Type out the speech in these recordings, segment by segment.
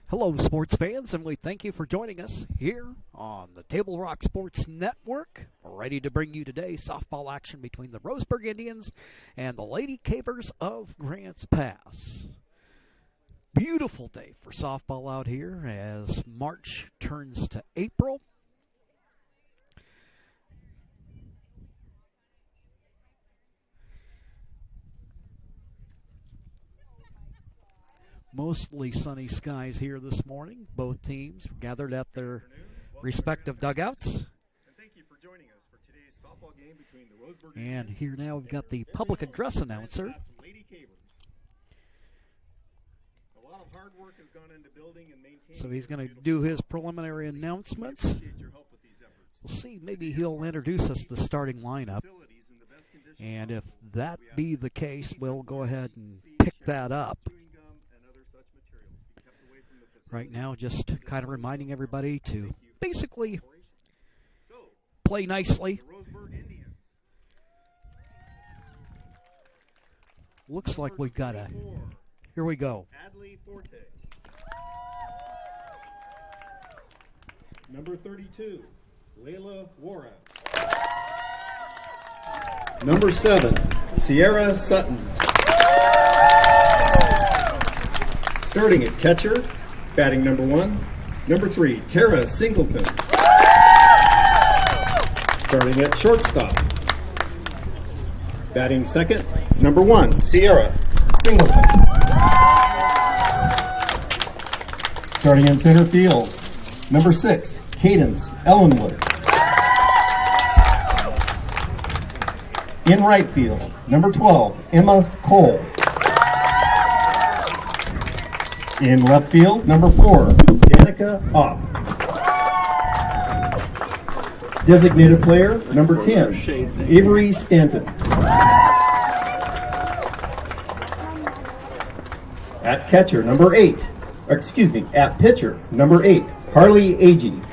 Hello, sports fans, and we thank you for joining us here on the Table Rock Sports Network. We're ready to bring you today softball action between the Rosebuerg Indians and the Lady Cavers of Grants Pass. Beautiful day for softball out here as March turns to April. Mostly sunny skies here this morning. Both teams gathered at their respective dugouts. And here now we've got the public address announcer. So he's going to do his preliminary announcements. We'll see, maybe he'll introduce us to the starting lineup. And if that be the case, we'll go ahead and pick that up. Right now, just kind of reminding everybody to basically play nicely. Looks like we've got a... Here we go. Number 32, Layla Juarez. Number 7, Sierra Sutton. Starting at catcher, batting number 1, number 3, Tara Singleton. Starting at shortstop, batting second, number 1, Sierra Singleton. Starting in center field, number 6, Cadence Ellenwood. In right field, number 12, Emma Cole. In left field, number 4, Danica Opp. Designated player, number 10, Avery Stanton. At catcher, number 8, at pitcher, number 8, Harley Agee.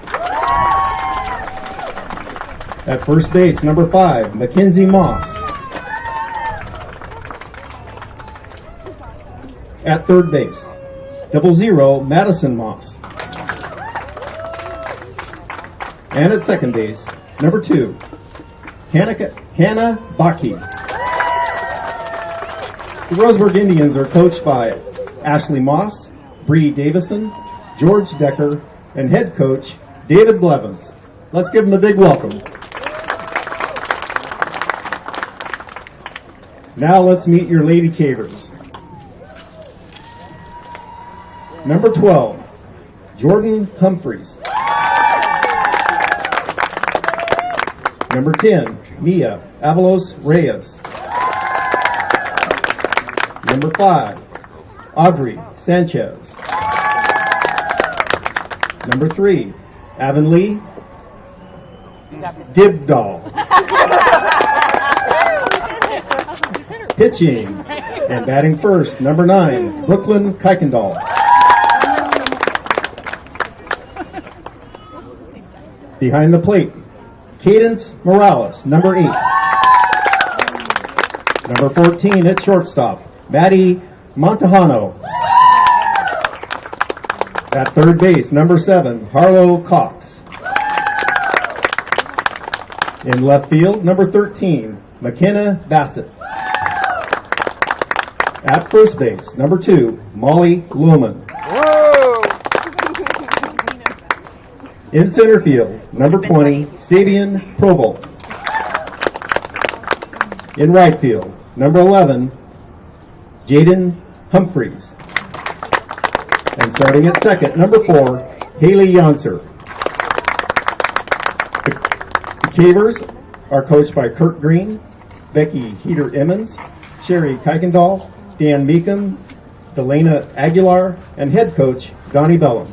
At first base, number 5, Mackenzie Moss. At third base, 00, Madison Moss. And at second base, number 2, Hannah Baki. The Rosebuerg Indians are coached by Ashley Moss, Bree Davison, George Decker, and head coach David Blevins. Let's give them a big welcome. Now let's meet your Lady Cavers. Number 12, Jordan Humphreys. Number 10, Mia Avalos Reyes. Number 5, Audrey Sanchez. Number 3, Avonlea Dibdahl. Pitching and batting first, number 9, Brooklyn Kuykendall. Behind the plate, Cadence Morales, number 8. Number 14 at shortstop, Maddie Montejano. At third base, number 7, Harlow Cox. In left field, number 13, McKenna Bassett. At first base, number 2, Molly Lohman. In center field, number 20, Sabian Provo. In right field, number 11, Jaden Humphreys. And starting at second, number 4, Haley Yonser. The Cavers are coached by Kurt Green, Becky Heater-Emmons, Sherry Kuykendall, Dan Meekum, Delana Aguilar, and head coach Donnie Bellum.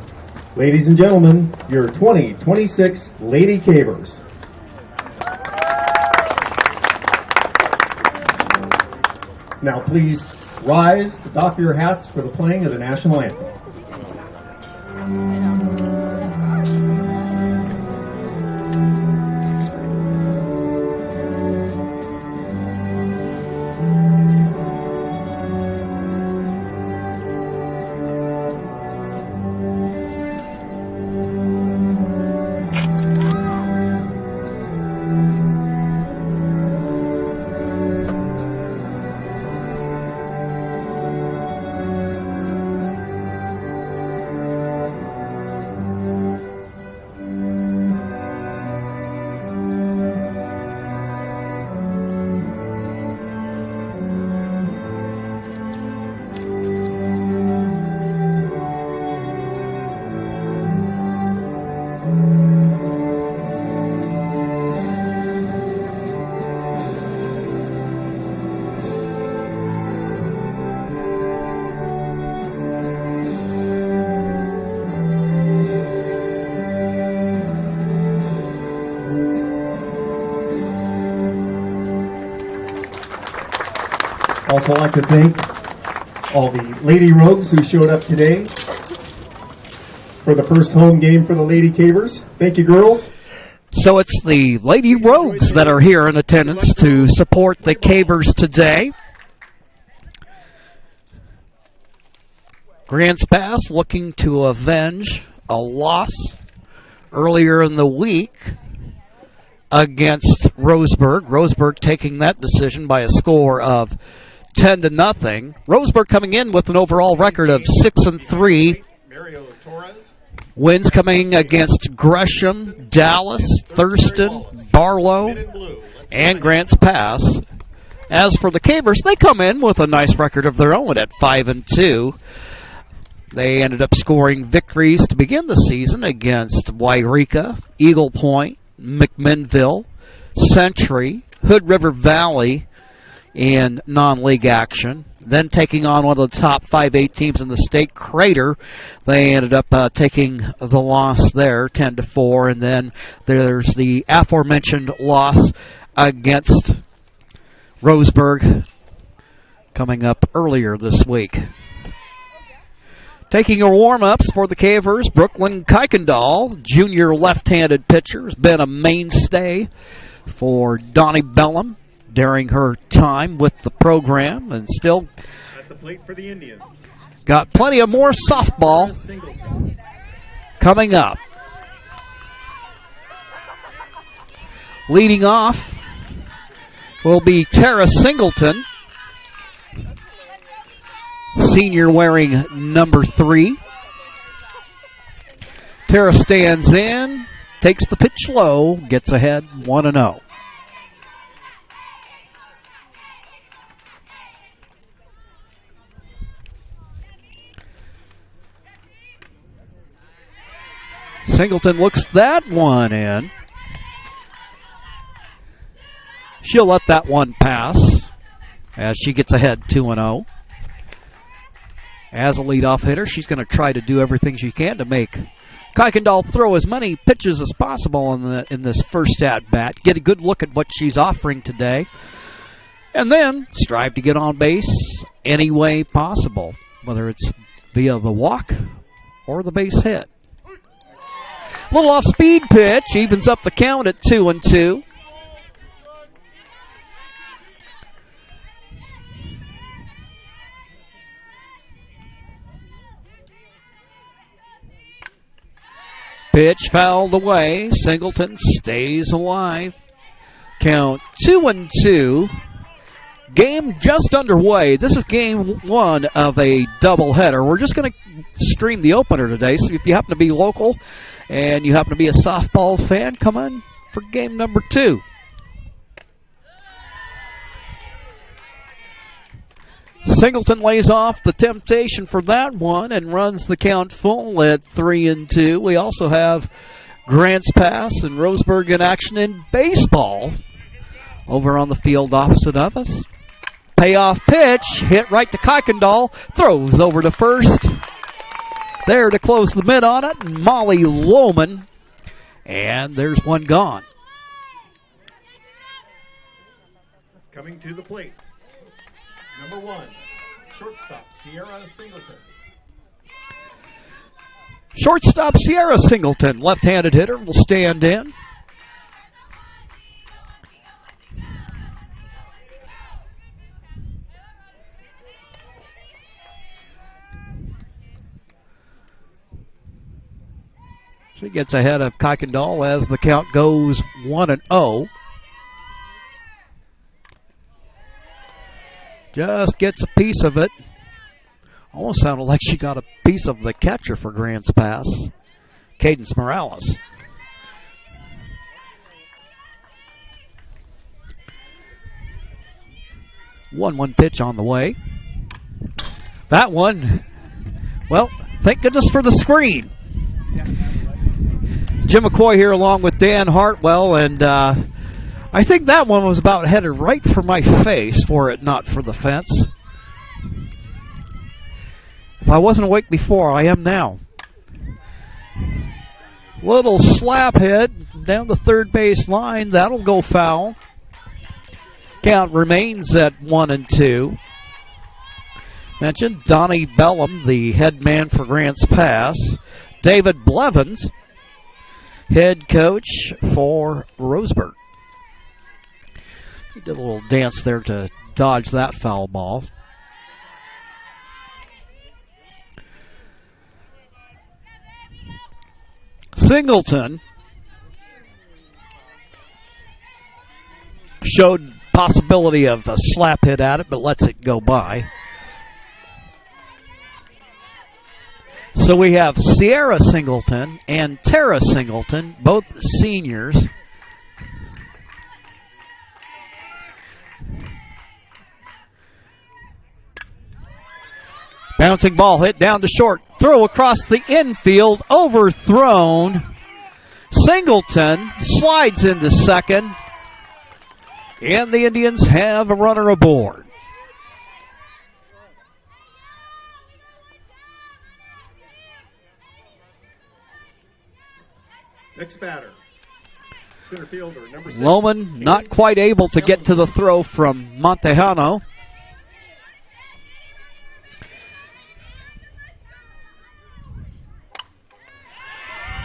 Ladies and gentlemen, your 2026 Lady Cavers. Now please rise, doff your hats for the playing of the national anthem. also like to thank all the Lady Rogues who showed up today for the first home game for the Lady Cavers. Thank you, girls. So it's the Lady Rogues that are here in attendance to support the Cavers today. Grants Pass looking to avenge a loss earlier in the week against Rosebuerg. Rosebuerg taking that decision by a score of 10-0. Rosebuerg coming in with an overall record of 6-3. Wins coming against Gresham, Dallas, Thurston, Barlow, and Grants Pass. As for the Cavers, they come in with a nice record of their own at 5-2. They ended up scoring victories to begin the season against Wairika, Eagle Point, McMinnville, Century, Hood River Valley in non-league action. Then taking on one of the top 5A teams in the state, Crater. They ended up taking the loss there, 10-4. And then there's the aforementioned loss against Rosebuerg coming up earlier this week. Taking your warm-ups for the Cavers, Brooklyn Kuykendall, junior left-handed pitcher, has been a mainstay for Donnie Bellum during her time with the program, and still At the plate for the Indians. got plenty of more softball coming up. Leading off will be Tara Singleton, senior wearing number 3. Tara stands in, takes the pitch low, gets ahead 1-0. Singleton looks that one in. She'll let that one pass as she gets ahead 2-0. As a leadoff hitter, she's going to try to do everything she can to make Kuykendall throw as many pitches as possible in this first at-bat. Get a good look at what she's offering today. And then strive to get on base any way possible, whether it's via the walk or the base hit. Little off-speed pitch evens up the count at 2-2. Pitch fouled away. Singleton stays alive. Count 2-2. Game just underway. This is game 1 of a doubleheader. We're just going to stream the opener today, so if you happen to be local and you happen to be a softball fan, come on for game number 2. Singleton lays off the temptation for that one and runs the count full at 3-2. We also have Grants Pass and Rosebuerg in action in baseball over on the field opposite of us. Payoff pitch, hit right to Kuykendall, throws over to first. There to close the mid on it, Molly Lohman. And there's one gone. Coming to the plate, number 1, shortstop Sierra Singleton. Shortstop Sierra Singleton, left-handed hitter, will stand in. She gets ahead of Kuykendall as the count goes 1-0. Just gets a piece of it. Almost sounded like she got a piece of the catcher for Grants Pass, Cadence Morales. 1-1 pitch on the way. That one, well, thank goodness for the screen. Jim McCoy here along with Dan Hartwell, and I think that one was about headed right for my face, for it not for the fence. If I wasn't awake before, I am now. Little slap hit down the third base line. That'll go foul. Count remains at 1-2. mentioned, Donnie Bellum, the head man for Grants Pass. David Blevins, head coach for Rosebuerg. He did a little dance there to dodge that foul ball. Singleton showed possibility of a slap hit at it, but lets it go by. So we have Sierra Singleton and Tara Singleton, both seniors. Bouncing ball hit down to short. Throw across the infield, overthrown. Singleton slides into second. And the Indians have a runner aboard. Next batter, center fielder, number 6. Lohman not quite able to get to the throw from Montejano.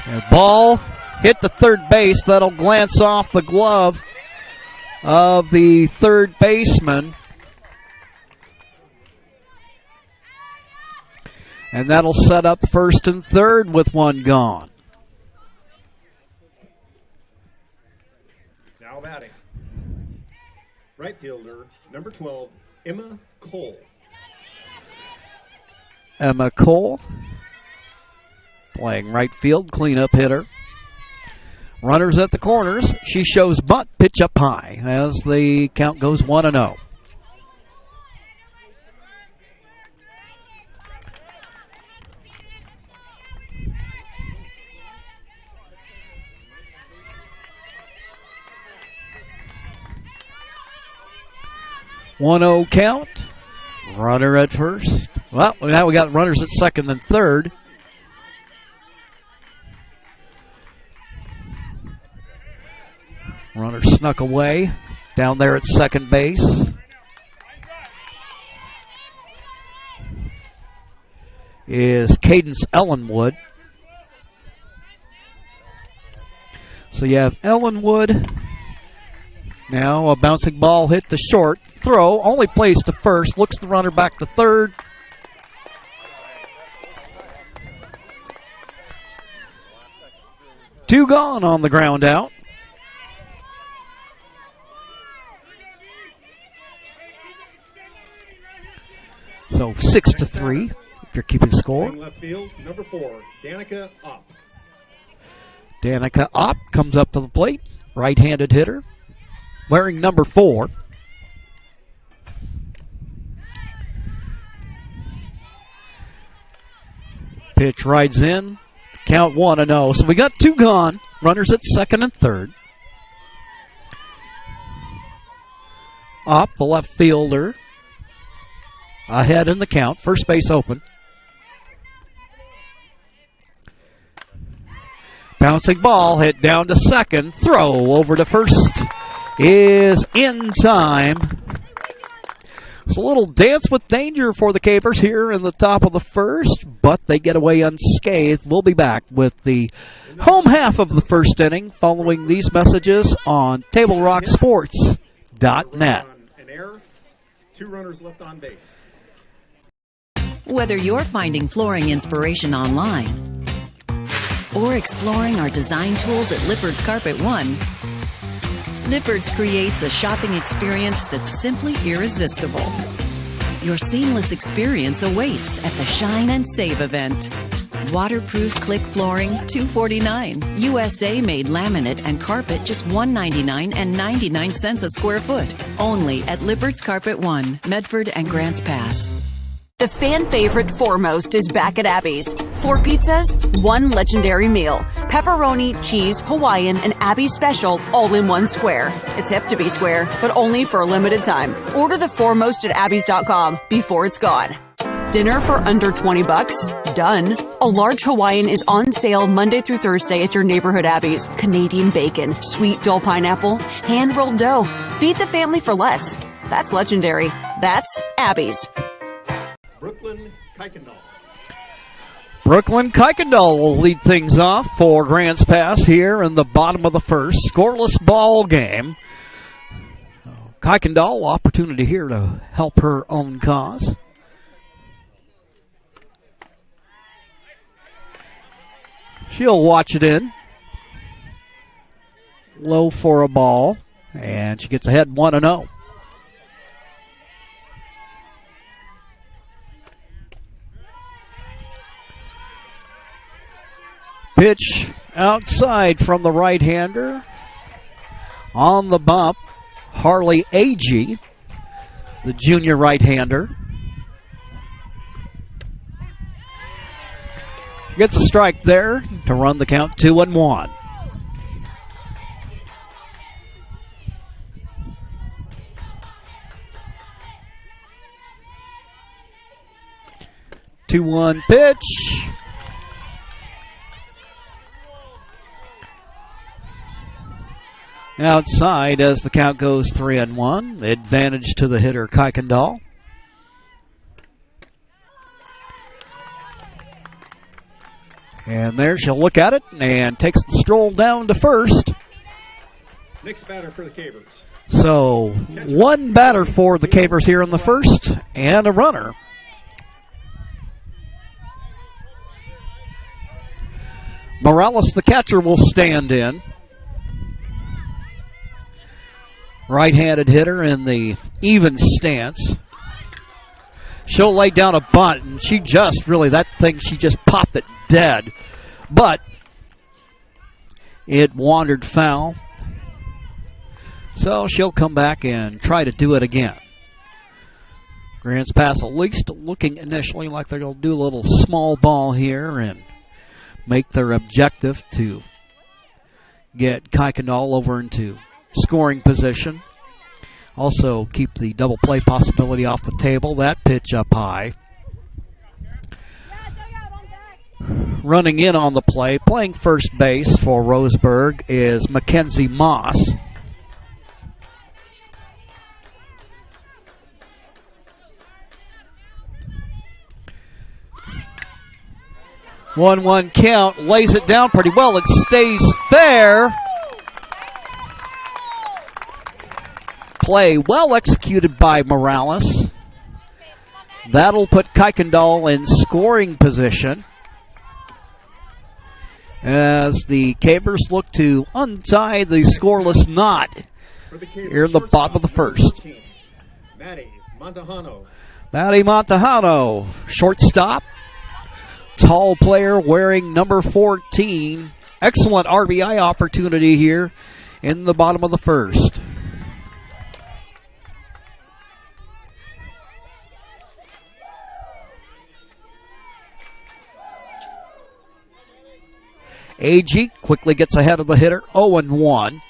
And ball hit the third base. That'll glance off the glove of the third baseman. And that'll set up first and third with one gone. Now batting, right fielder, number 12, Emma Cole. Emma Cole playing right field, cleanup hitter. Runners at the corners. She shows bunt, pitch up high as the count goes 1-0. Count. Runner at first. Well, now we got runners at second and third. Runner snuck away down there at second base. Is Cadence Ellenwood. So you have Ellenwood. Now a bouncing ball hit to short. Throw only plays to first. Looks the runner back to third. Two gone on the ground out. So 6-3 if you're keeping score. Left field, number 4, Danica Opp. Danica Opp comes up to the plate. Right-handed hitter. Wearing number 4. Pitch rides in. Count 1-0. So we got two gone. Runners at second and third. Opp, the left fielder. Ahead in the count. First base open. Bouncing ball hit down to second. Throw over to first is in time. It's a little dance with danger for the Cavers here in the top of the first, but they get away unscathed. We'll be back with the home half of the first inning following these messages on TableRockSports.net. An error, 2 runners left on base. Whether you're finding flooring inspiration online or exploring our design tools at Lippard's Carpet One, Lippard's creates a shopping experience that's simply irresistible. Your seamless experience awaits at the Shine and Save event. Waterproof click flooring, $249. USA-made laminate and carpet, just $199 and 99 cents a square foot. Only at Lippard's Carpet One, Medford and Grants Pass. The fan favorite Foremost is back at Abby's. 4 pizzas, 1 legendary meal. Pepperoni, cheese, Hawaiian, and Abby's special all in one square. It's hip to be square, but only for a limited time. Order the Foremost at Abby's.com before it's gone. Dinner for under $20? Done. A large Hawaiian is on sale Monday through Thursday at your neighborhood Abby's. Canadian bacon, sweet Dole pineapple, hand-rolled dough. Feed the family for less. That's legendary. That's Abby's. Brooklyn Kuykendall. Brooklyn Kuykendall will lead things off for Grants Pass here in the bottom of the first. Scoreless ball game. Kuykendall, opportunity here to help her own cause. She'll watch it in. Low for a ball. And she gets ahead 1-0. Pitch outside from the right-hander. On the bump, Harley Agee, the junior right-hander. She gets a strike there to run the count 2-1. Two-one pitch. Outside as the count goes 3-1. Advantage to the hitter, Kuykendall. And there she'll look at it and takes the stroll down to first. Next batter for the Cavers. So one batter for the Cavers here in the first and a runner. Morales, the catcher, will stand in. Right-handed hitter in the even stance. She'll lay down a bunt, and she just popped it dead. But it wandered foul. So she'll come back and try to do it again. Grants Pass at least looking initially like they're going to do a little small ball here and make their objective to get Kuykendall over into scoring position. Also keep the double play possibility off the table. That pitch up high. Running in on the play, playing first base for Rosebuerg is Mackenzie Moss. One count, lays it down pretty well. It stays fair. Play well executed by Morales. That'll put Kuykendall in scoring position as the Cavers look to untie the scoreless knot here in the bottom of the first. Maddie Montejano, shortstop. Tall player wearing number 14. Excellent RBI opportunity here in the bottom of the first. Agee quickly gets ahead of the hitter, 0-1.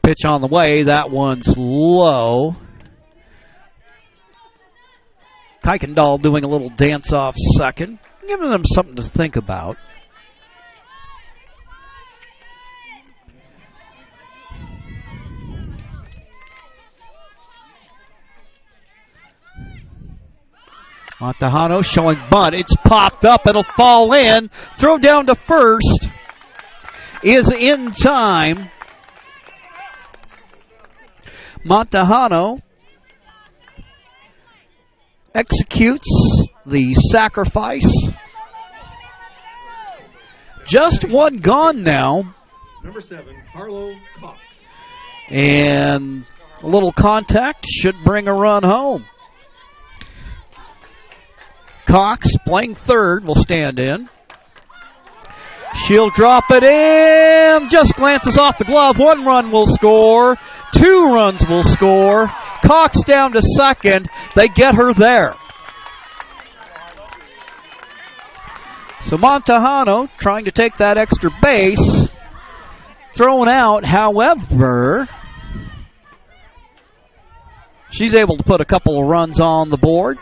Pitch on the way, that one's low. Kuykendall doing a little dance off second, giving them something to think about. Montejano showing bunt. It's popped up. It'll fall in. Throw down to first is in time. Montejano executes the sacrifice. Just one gone now. Number 7, Harlow Cox. And a little contact should bring a run home. Cox, playing third, will stand in. She'll drop it in. Just glances off the glove. 1 run will score. 2 runs will score. Cox down to second. They get her there. So Montejano trying to take that extra base. Thrown out, however, she's able to put a couple of runs on the board,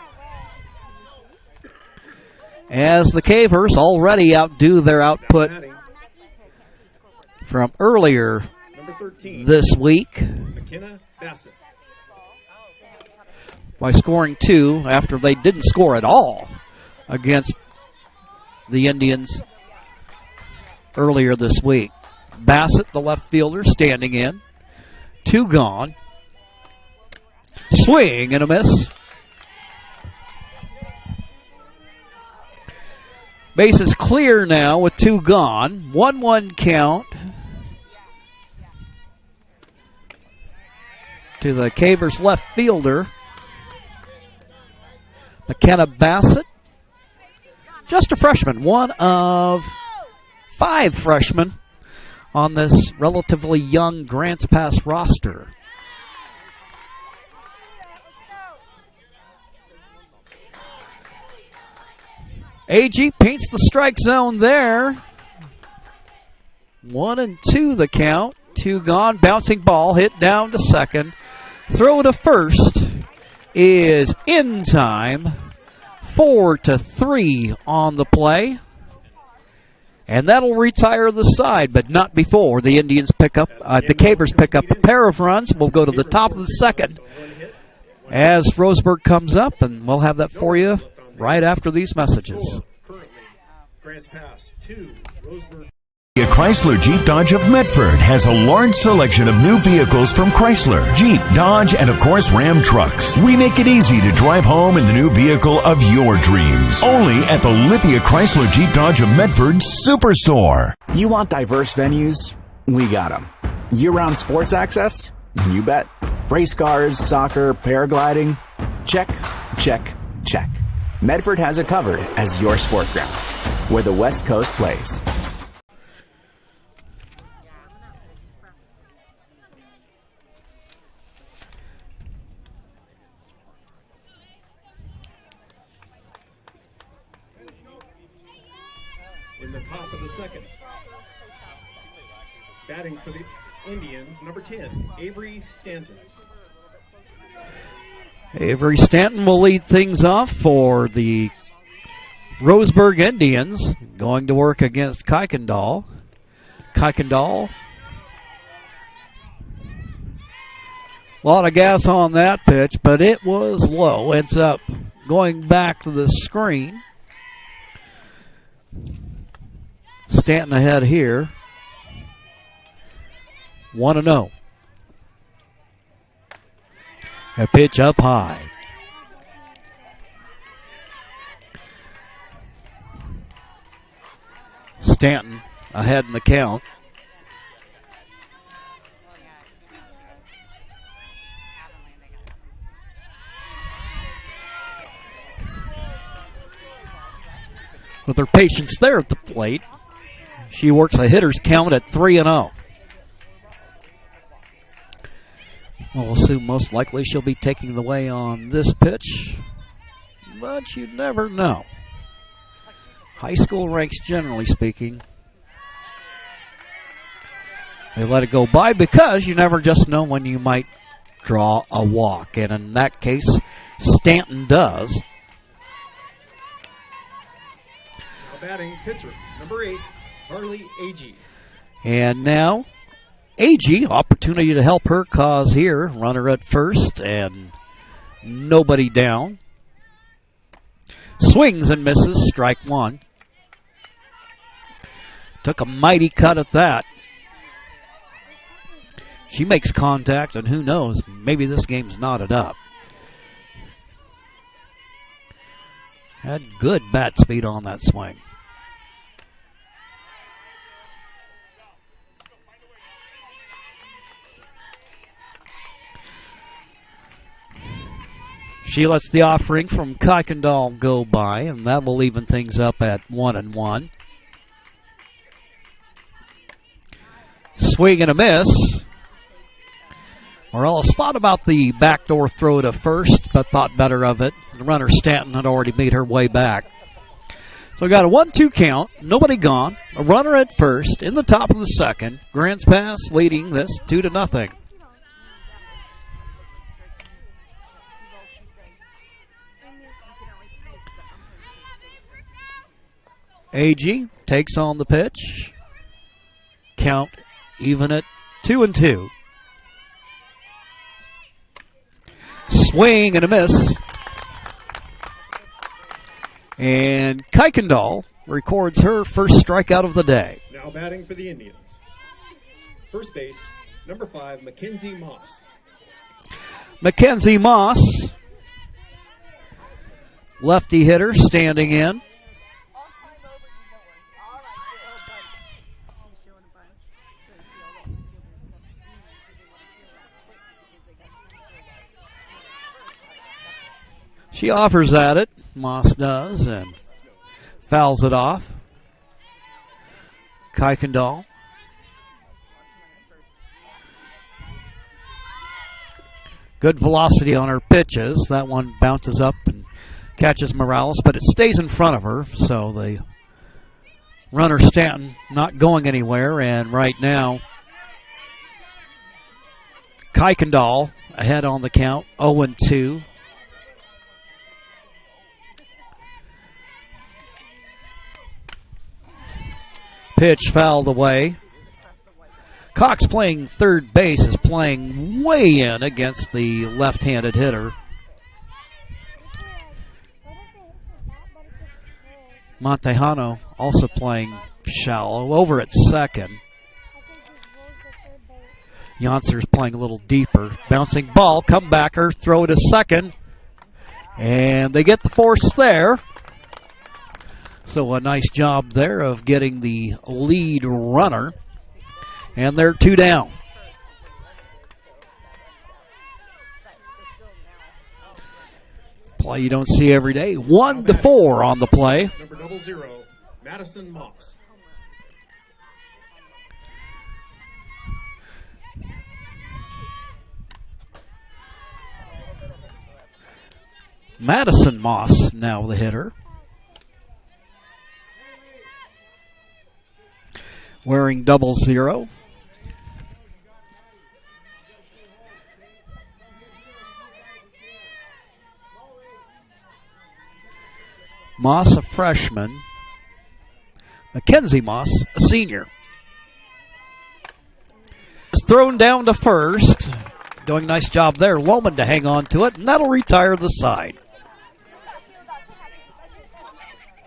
as the Cavers already outdo their output from earlier this week. by scoring 2 after they didn't score at all against the Indians earlier this week. Bassett, the left fielder, standing in. 2 gone. Swing and a miss. Base is clear now with 2 gone. 1-1 count to the Cavers left fielder, McKenna Bassett. Just a freshman, one of 5 freshmen on this relatively young Grants Pass roster. AG paints the strike zone there. 1-2 the count. 2 gone. Bouncing ball hit down to second. Throw to first is in time. 4-3 on the play. And that'll retire the side, but not before the Indians pick up, the Cavers pick up a pair of runs. We'll go to the top of the second as Rosebuerg comes up, and we'll have that for you right after these messages. Currently, Grants Pass 2, Rosebuerg. Chrysler Jeep Dodge of Medford has a large selection of new vehicles from Chrysler, Jeep, Dodge, and of course Ram trucks. We make it easy to drive home in the new vehicle of your dreams. Only at the Lithia Chrysler Jeep Dodge of Medford Superstore. You want diverse venues? We got them. Year-round sports access? You bet. Race cars, soccer, paragliding? Check, check, check. Medford has it covered as your sport ground, where the West Coast plays. In the top of the second. Batting for the Indians, number 10, Avery Stanton. Avery Stanton will lead things off for the Rosebuerg Indians, going to work against Kuykendall. Kuykendall, a lot of gas on that pitch, but it was low. Ends up going back to the screen. Stanton ahead here. 1-0. A pitch up high. Stanton ahead in the count. With her patience there at the plate, she works a hitter's count at 3-0. We'll assume most likely she'll be taking the way on this pitch, but you never know. High school ranks, generally speaking, they let it go by because you never just know when you might draw a walk, and in that case, Stanton does. Now batting pitcher, number 8, Harley Agee. And now, Agee, opportunity to help her cause here. Runner at first and nobody down. Swings and misses, strike 1. Took a mighty cut at that. She makes contact, and who knows, maybe this game's knotted up. Had good bat speed on that swing. She lets the offering from Kuykendall go by, and that will even things up at 1-1. Swing and a miss. Morales thought about the backdoor throw to first, but thought better of it. The runner Stanton had already made her way back. So we got a 1-2 count, nobody gone. A runner at first, in the top of the second. Grants Pass leading this 2-0. Agee takes on the pitch. Count even at 2-2. Swing and a miss. And Kuykendall records her first strikeout of the day. Now batting for the Indians. First base, number 5, Mackenzie Moss. Mackenzie Moss, lefty hitter, standing in. She offers at it, Moss does, and fouls it off. Kuykendall. Good velocity on her pitches. That one bounces up and catches Morales, but it stays in front of her, so the runner Stanton not going anywhere, and right now Kuykendall ahead on the count, 0-2. Pitch fouled away. Cox, playing third base, is playing way in against the left-handed hitter. Montejano also playing shallow, over at second. Yontser's playing a little deeper. Bouncing ball, comebacker, throw to second. And they get the force there. So a nice job there of getting the lead runner. And they're 2 down. Play you don't see every day. 1-4 on the play. Number 00, Madison Moss. Madison Moss now the hitter. Wearing 00. Moss, a freshman. Mackenzie Moss, a senior. It's thrown down to first. Doing a nice job there. Lohman to hang on to it, and that'll retire the side.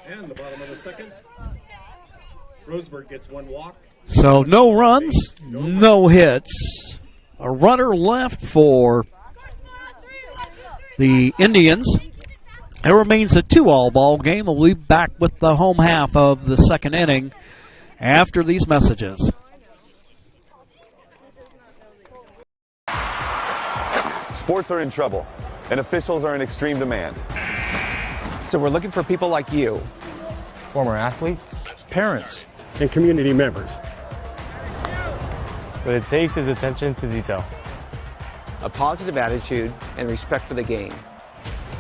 And the bottom of the second, Rosebuerg gets 1 walk. So no runs, no hits. A runner left for the Indians. It remains a 2-all ball game. We'll be back with the home half of the second inning after these messages. Sports are in trouble, and officials are in extreme demand. So we're looking for people like you, former athletes, parents, and community members. What it takes is attention to detail, a positive attitude, and respect for the game.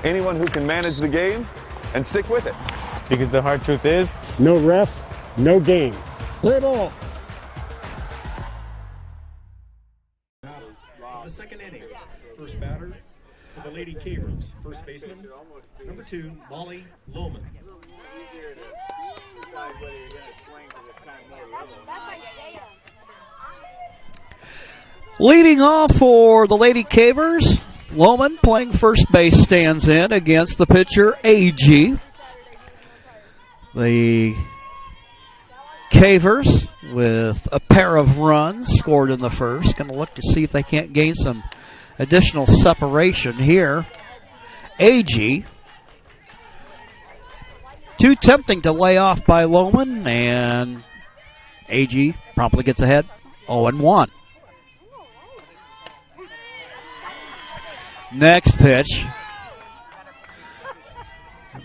Anyone who can manage the game and stick with it. Because the hard truth is, no ref, no game. Play ball. The second inning, first batter for the Lady Cavers, first baseman, number 2, Molly Lohman. Leading off for the Lady Cavers, Lohman, playing first base, stands in against the pitcher, A.G. The Cavers, with a pair of runs scored in the first, going to look to see if they can't gain some additional separation here. A.G. Too tempting to lay off by Lohman, and A.G. promptly gets ahead, 0-1. Next pitch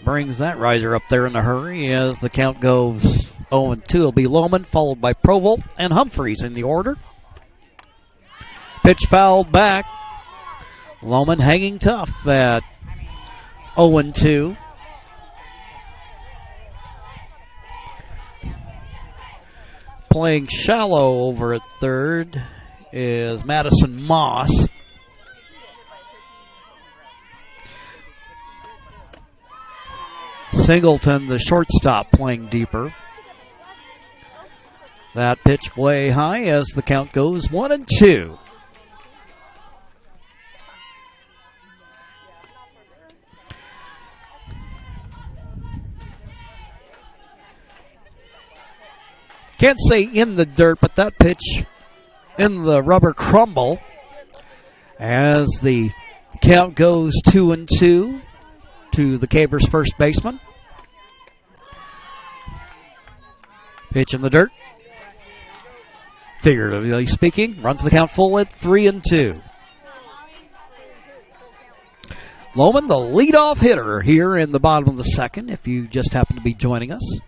brings that riser up there in a hurry as the count goes 0-2. It'll be Lohman, followed by Provolt and Humphreys in the order. Pitch fouled back. Lohman hanging tough at 0-2. Playing shallow over at third is Madison Moss. Singleton, the shortstop, playing deeper. That pitch way high as the count goes 1-2. can't say in the dirt, but that pitch in the rubber crumble as the count goes 2-2 to the Cavers' first baseman. Pitch in the dirt. Figuratively speaking, runs the count full at 3-2. Lohman, the leadoff hitter here in the bottom of the second, if you just happen to be joining us.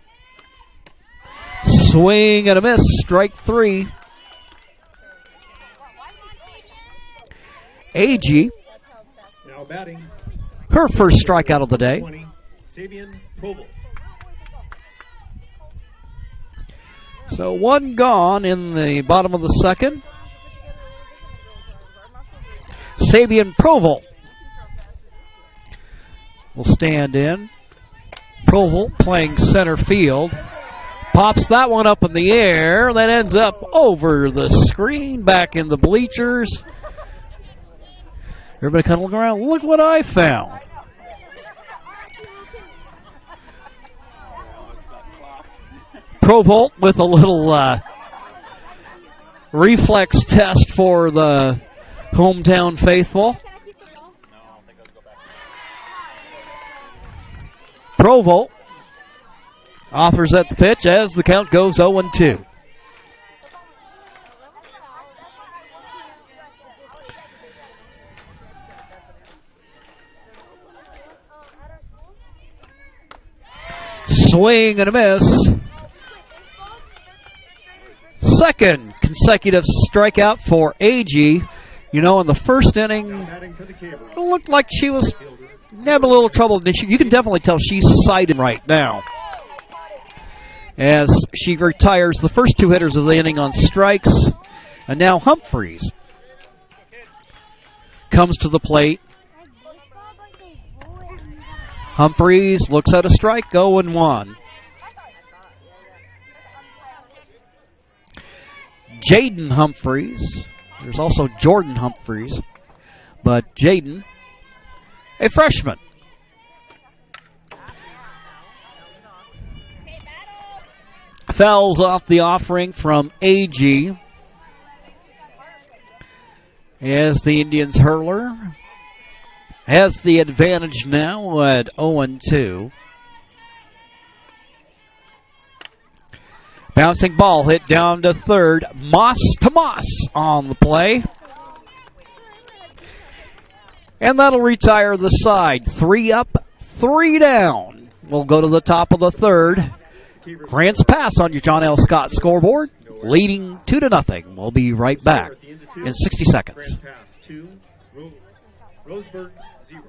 Swing and a miss, strike 3. AG, Now batting, her first strikeout of the day. 20, Sabian Provel. So one gone in the bottom of the second. Sabian Provel will stand in. Provel playing center field. Pops that one up in the air. That ends up over the screen, back in the bleachers. Everybody kind of look around. Look what I found. Provolt with a little reflex test for the hometown faithful. Provolt offers at the pitch as the count goes 0-2. Swing and a miss. Second consecutive strikeout for AG. You know, in the first inning, it looked like she was having a little trouble. You can definitely tell she's sighted right now, as she retires the first 2 hitters of the inning on strikes. And now Humphreys comes to the plate. Humphreys looks at a strike, 0-1. Jaden Humphreys. There's also Jordan Humphreys, but Jaden, a freshman. Fouls off the offering from AG as the Indians hurler has the advantage now at 0-2. Bouncing ball hit down to third. Moss to Moss on the play. And that'll retire the side. 3 up, 3 down. We'll go to the top of the third. Grants pass on your John L. Scott scoreboard, leading 2-0. We'll be right back in 60 seconds. Rosebuerg 0.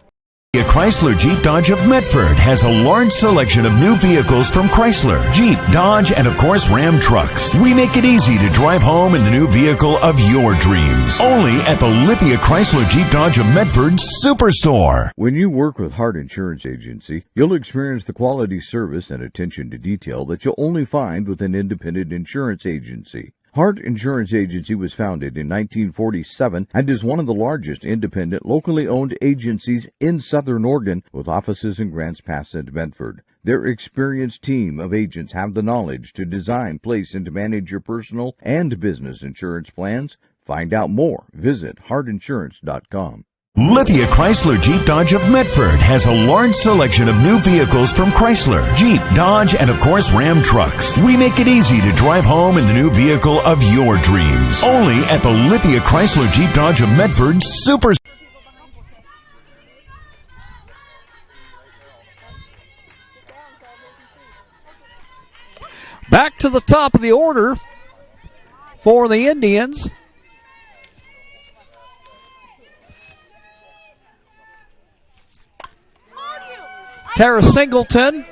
Chrysler Jeep Dodge of Medford has a large selection of new vehicles from Chrysler, Jeep, Dodge, and of course Ram trucks. We make it easy to drive home in the new vehicle of your dreams. Only at the Lithia Chrysler Jeep Dodge of Medford Superstore. When you work with Hart Insurance Agency, you'll experience the quality service and attention to detail that you'll only find with an independent insurance agency. Hart Insurance Agency was founded in 1947 and is one of the largest independent, locally owned agencies in Southern Oregon, with offices in Grants Pass and Medford. Their experienced team of agents have the knowledge to design, place, and to manage your personal and business insurance plans. Find out more. Visit hartinsurance.com. Lithia Chrysler Jeep Dodge of Medford has a large selection of new vehicles from Chrysler, Jeep, Dodge, and of course Ram trucks. We make it easy to drive home in the new vehicle of your dreams. Only at the Lithia Chrysler Jeep Dodge of Medford Superstore. Back to the top of the order for the Indians. Tara Singleton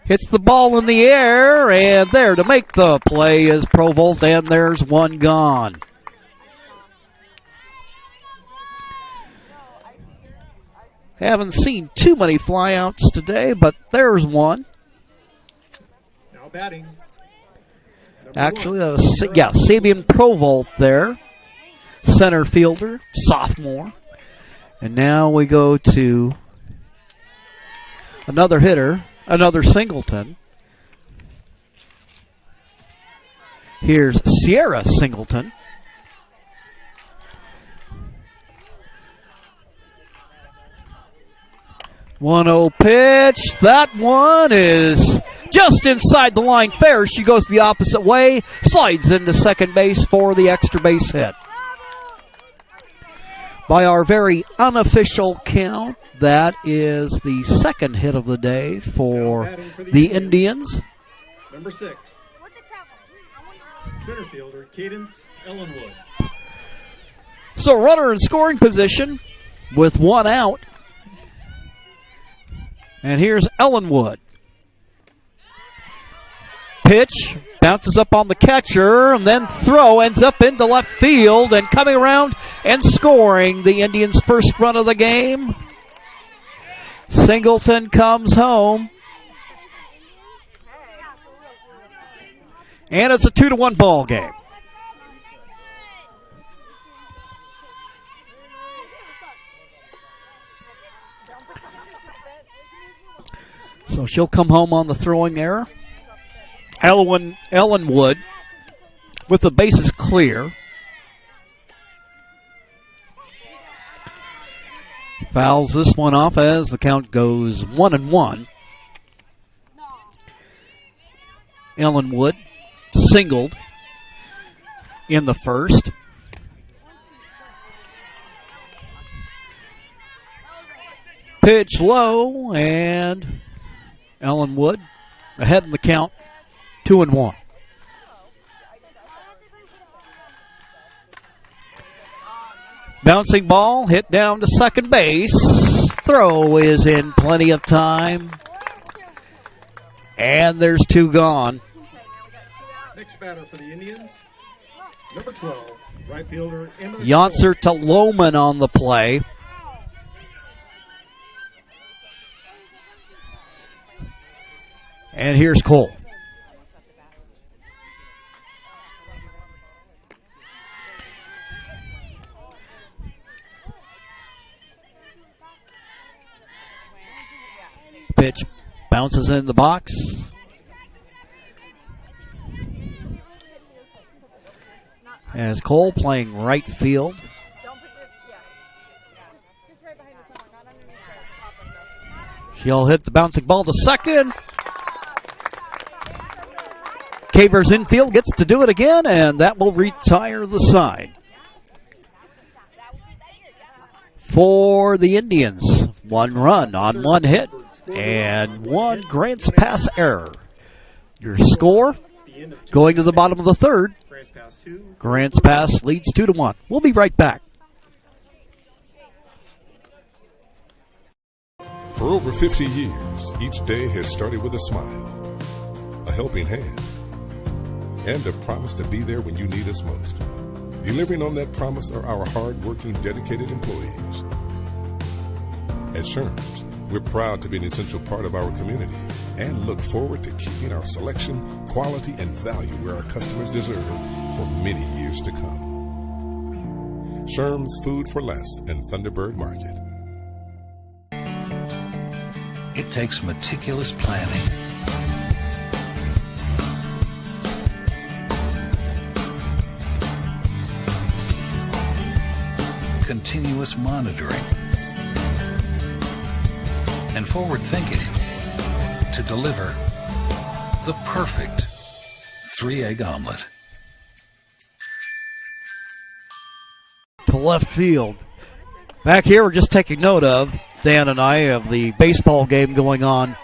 hits the ball in the air, and there to make the play is Provolt, and there's one gone. Haven't seen too many flyouts today, but there's one. Now batting. Actually, that was, Sabian Provolt there, center fielder, sophomore. And now we go to another hitter, another Singleton. Here's Sierra Singleton. One-0 pitch. That one is just inside the line fair. She goes the opposite way, slides into second base for the extra base hit. By our very unofficial count, that is the second hit of the day for the Indians. Number 6, center fielder Cadence Ellenwood. So runner in scoring position with one out. And here's Ellenwood. Pitch bounces up on the catcher, and then throw ends up into left field, and coming around and scoring the Indians' first run of the game. Singleton comes home. And it's a 2-1 ball game. So she'll come home on the throwing error. Ellenwood with the bases clear. Fouls this one off as the count goes 1-1. Ellenwood singled in the first. Pitch low, and Ellenwood ahead in the count, 2-1. Bouncing ball hit down to second base. Throw is in plenty of time. And there's two gone. Next batter for the Indians, number 12, right fielder Emma Yonser to Lohman on the play. And here's Cole. Pitch bounces in the box. As Cole playing right field. She'll hit the bouncing ball to second. Cavers infield gets to do it again, and that will retire the side. For the Indians, one run on one hit and one Grants pass error. Your score going to the bottom of the third. Grants pass leads 2-1. We'll be right back. For over 50 years, each day has started with a smile, a helping hand, and a promise to be there when you need us most. Delivering on that promise are our hard-working, dedicated employees. At Sherms, we're proud to be an essential part of our community and look forward to keeping our selection, quality, and value where our customers deserve for many years to come. Sherms Food for Less and Thunderbird Market. It takes meticulous planning, continuous monitoring, and forward thinking to deliver the perfect 3-egg omelet. To left field. Back here, we're just taking note of, Dan and I, of the baseball game going on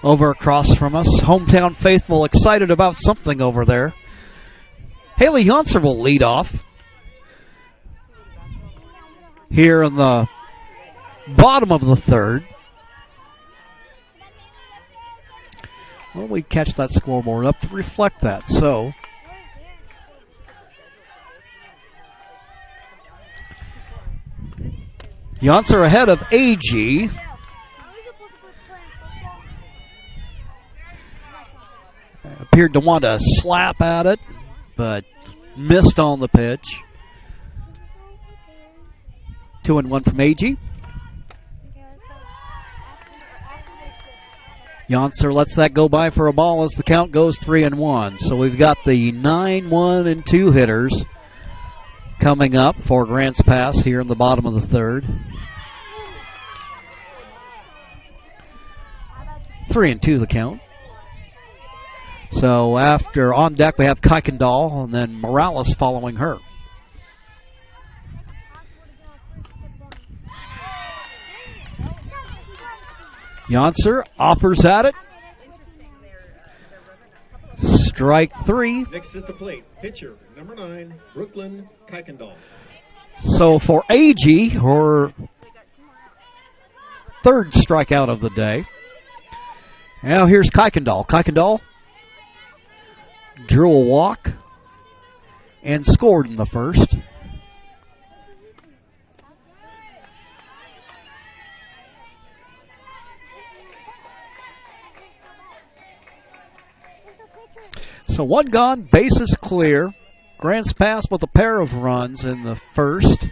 over across from us. Hometown faithful excited about something over there. Haley Yonser will lead off here in the bottom of the third. Well, we catch that scoreboard up to reflect that. So Yonser ahead of AG. Appeared to want to slap at it, but missed on the pitch. 2-1 from AG. Janser lets that go by for a ball as the count goes 3-1. So we've got the 9-1-2 hitters coming up for Grants Pass here in the bottom of the third. 3-2 the count. So after on deck we have Kuykendall and then Morales following her. Janser offers at it. Strike 3. Next at the plate, pitcher number 9, Brooklyn Kuykendall. So for AG, her third strikeout of the day. Now here's Kuykendall. Kuykendall drew a walk and scored in the first. So one gone, bases clear. Grants Pass with a pair of runs in the first.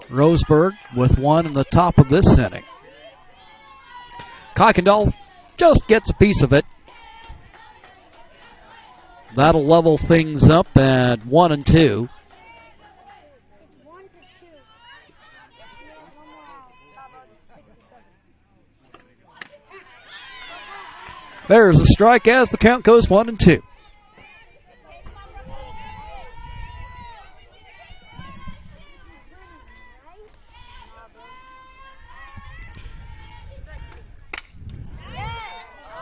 Rosebuerg with one in the top of this inning. Kuykendall just gets a piece of it. That'll level things up at 1-2. There's a strike as the count goes 1-2.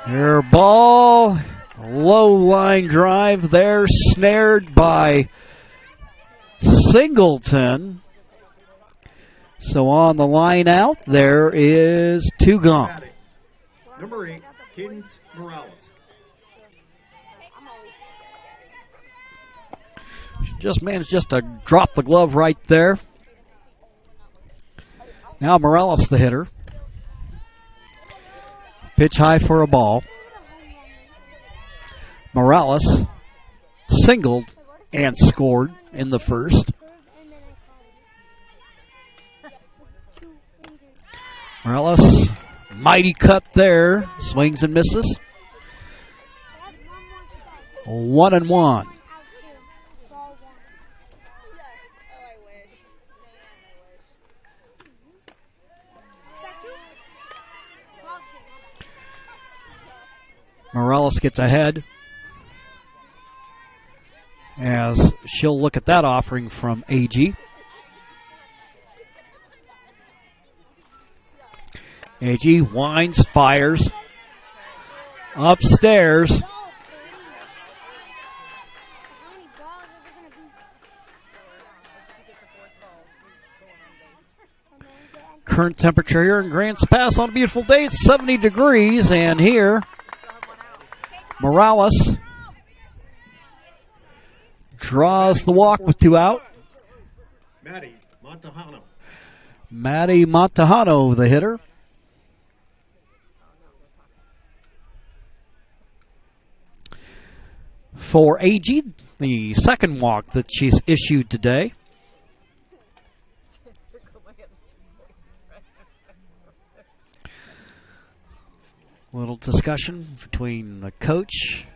Air ball, low line drive there, snared by Singleton. So on the line out, there is 2 gone. Number 8, Cadence Morales. She just managed to drop the glove right there. Now Morales the hitter. Pitch high for a ball. Morales singled and scored in the first. Morales, mighty cut there. Swings and misses. 1-1. Morales gets ahead as she'll look at that offering from AG. AG winds, fires, upstairs. Current temperature here in Grants Pass on a beautiful day, it's 70 degrees, and here Morales draws the walk with 2 out. Maddie Montejano. Maddie Montejano, the hitter. For AG, the second walk that she's issued today. Little discussion between the coach,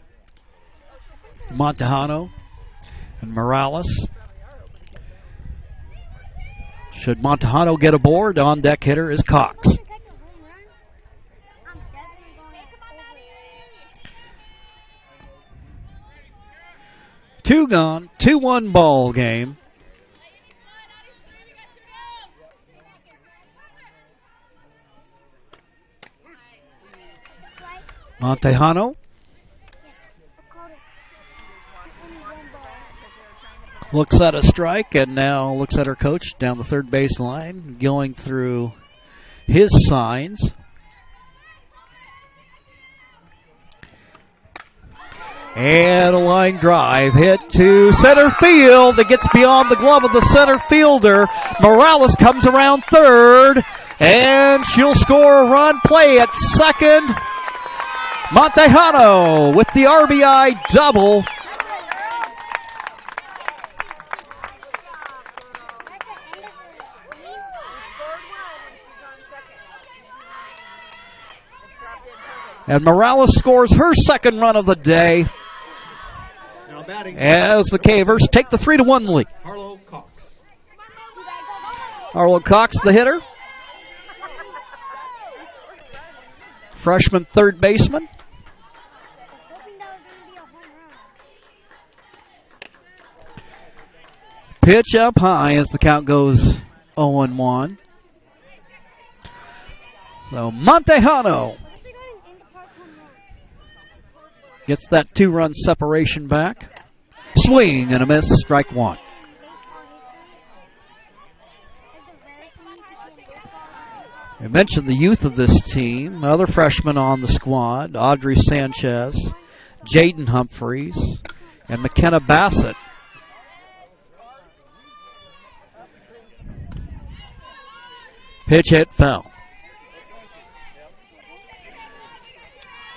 Montejano, and Morales. Should Montejano get aboard, on deck hitter is Cox. Two gone, 2-1 ball game. Montejano looks at a strike and now looks at her coach down the third base line, going through his signs. And a line drive hit to center field. It gets beyond the glove of the center fielder. Morales comes around third, and she'll score a run. Play at second. Montejano with the RBI double. And Morales scores her second run of the day as the Cavers take the 3-1 lead. Harlow Cox, the hitter. Freshman third baseman. Pitch up high as the count goes 0-1. So Montejano gets that 2-run separation back. Swing and a miss, strike one. I mentioned the youth of this team. Other freshmen on the squad, Audrey Sanchez, Jaden Humphreys, and McKenna Bassett. Pitch hit foul.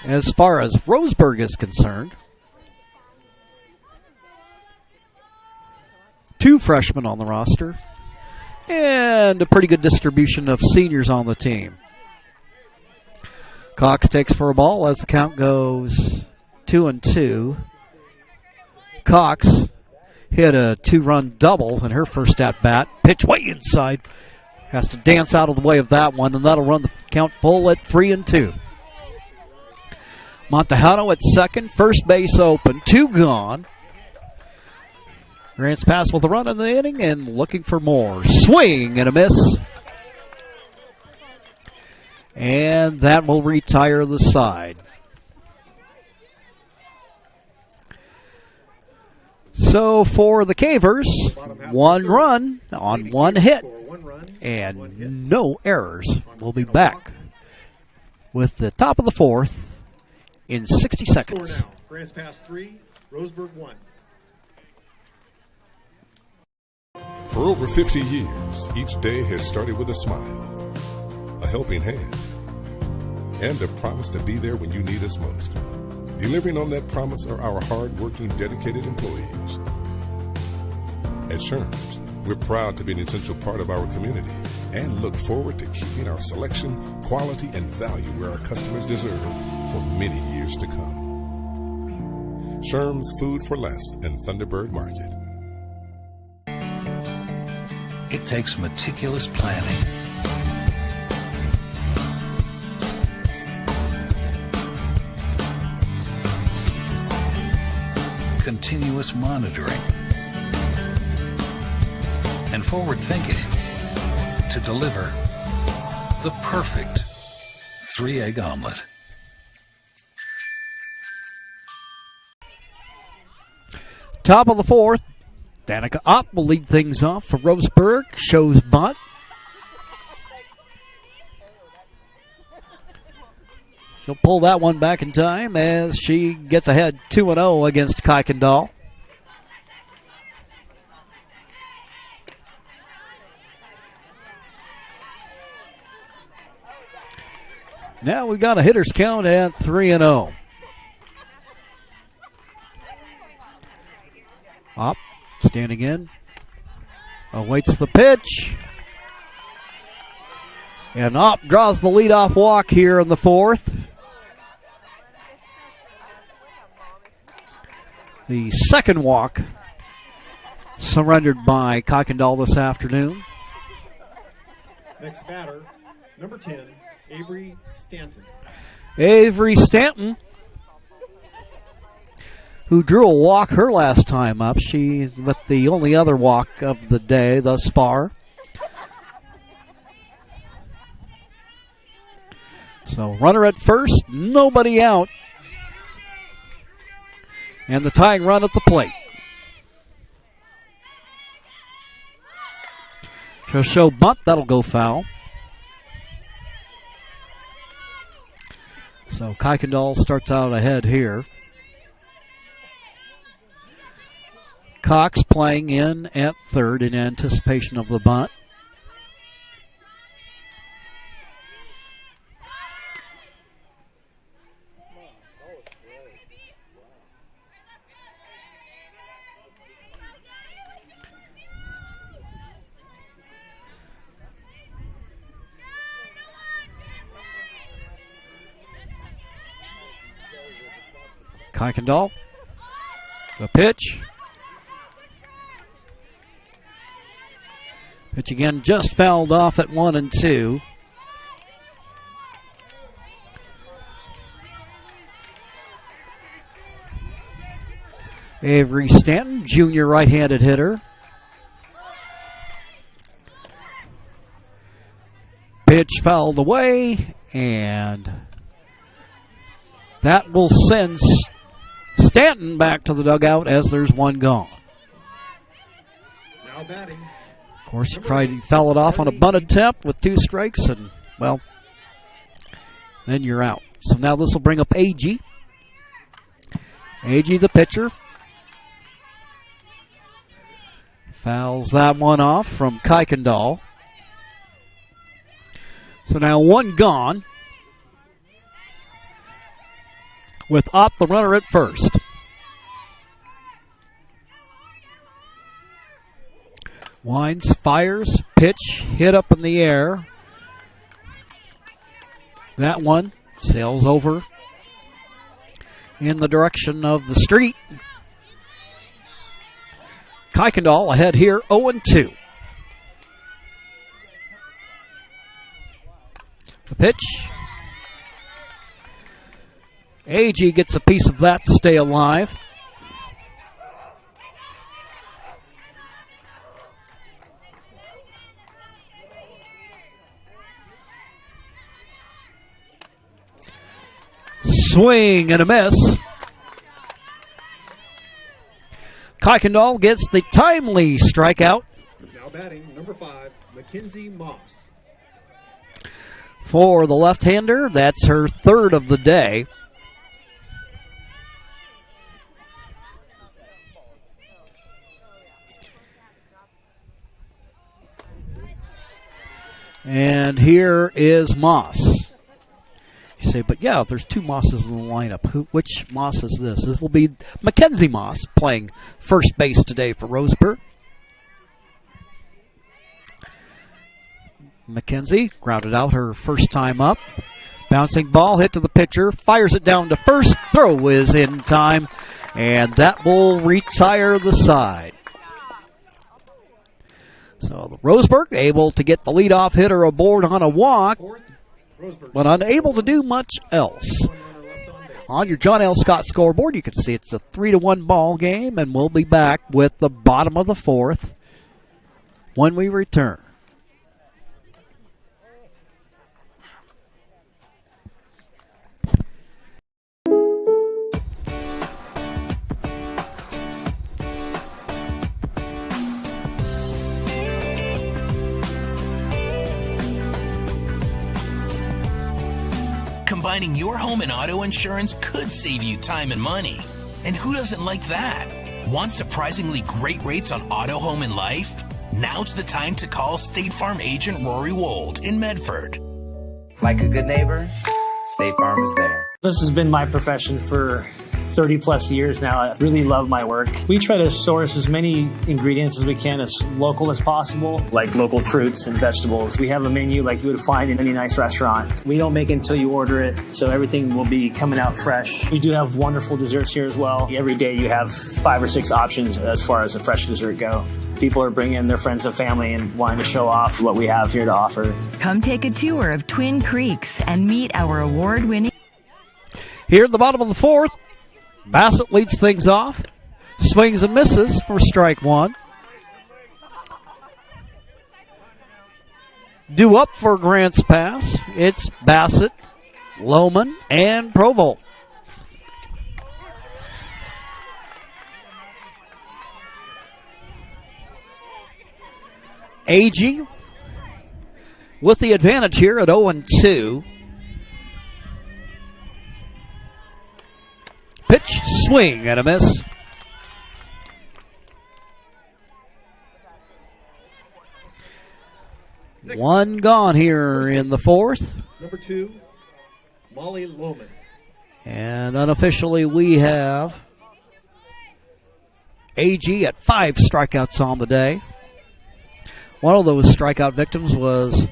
As far as Rosebuerg is concerned, 2 freshmen on the roster and a pretty good distribution of seniors on the team. Cox takes for a ball as the count goes 2-2. Cox hit a 2-run double in her first at-bat. Pitch way inside. Has to dance out of the way of that one, and that'll run the count full at 3-2. Montejano at second, first base open, 2 gone. Grants pass with a run in the inning and looking for more. Swing and a miss. And that will retire the side. So for the Cavers, 1 run on 1 hit and no errors. We'll be back with the top of the 4th in 60 seconds. Grants pass 3, Rosebuerg 1. For over 50 years, each day has started with a smile, a helping hand, and a promise to be there when you need us most. Delivering on that promise are our hard-working, dedicated employees. At Sherms, we're proud to be an essential part of our community and look forward to keeping our selection, quality, and value where our customers deserve for many years to come. Sherms Food for Less and Thunderbird Market. It takes meticulous planning, continuous monitoring, and forward thinking to deliver the perfect 3-egg omelet. Top of the 4th. Danica Opp will lead things off for Rosebuerg. Shows bunt. She'll pull that one back in time as she gets ahead 2-0 against Kuykendall. Now we've got a hitter's count at 3-0. Opp standing in. Awaits the pitch. And Opp draws the leadoff walk here in the 4th. The second walk surrendered by Kuykendall this afternoon. Next batter, number 10, Avery Stanton. Avery Stanton, who drew a walk her last time up. She with the only other walk of the day thus far. So runner at first, nobody out. And the tying run at the plate. She'll show bunt, that'll go foul. So Kuykendall starts out ahead here. Cox playing in at third in anticipation of the bunt. Kuykendall. The pitch. Pitch again just fouled off at 1-2. Avery Stanton, junior right-handed hitter. Pitch fouled away, and that will send Stanton back to the dugout as there's one gone. Now batting. Of course, he foul it off on a bunt attempt with 2 strikes, and, well, then you're out. So now this will bring up AG. AG, the pitcher, fouls that one off from Kuykendall. So now one gone with Opp the runner at first. Wines, fires, pitch, hit up in the air. That one sails over in the direction of the street. Kuykendall ahead here, 0-2. The pitch. AG gets a piece of that to stay alive. Swing and a miss. Kuykendall gets the timely strikeout. Now batting, number 5, Mackenzie Moss. For the left-hander, that's her 3rd of the day. And here is Moss. You say, but yeah, there's 2 Mosses in the lineup. Which Moss is this? This will be Mackenzie Moss playing first base today for Rosebuerg. Mackenzie grounded out her first time up. Bouncing ball hit to the pitcher. Fires it down to first. Throw is in time. And that will retire the side. So the Rosebuerg able to get the leadoff hitter aboard on a walk, but unable to do much else. On your John L. Scott scoreboard, you can see it's a 3-1 ball game, and we'll be back with the bottom of the 4th when we return. Combining your home and auto insurance could save you time and money. And who doesn't like that? Want surprisingly great rates on auto, home, and life? Now's the time to call State Farm agent Rory Wold in Medford. Like a good neighbor, State Farm is there. This has been my profession for 30 plus years now. I really love my work. We try to source as many ingredients as we can, as local as possible, like local fruits and vegetables. We have a menu like you would find in any nice restaurant. We don't make it until you order it, so everything will be coming out fresh. We do have wonderful desserts here as well. Every day you have 5 or 6 options as far as a fresh dessert go. People are bringing their friends and family and wanting to show off what we have here to offer. Come take a tour of Twin Creeks and meet our award-winning... Here at the bottom of the 4th, Bassett leads things off. Swings and misses for strike 1. Due up for Grant's pass, it's Bassett, Lohman, and Provost. AG with the advantage here at 0-2. Pitch, swing, and a miss. One gone here in the 4th. Number 2, Molly Lohman. And unofficially we have AG at 5 strikeouts on the day. One of those strikeout victims was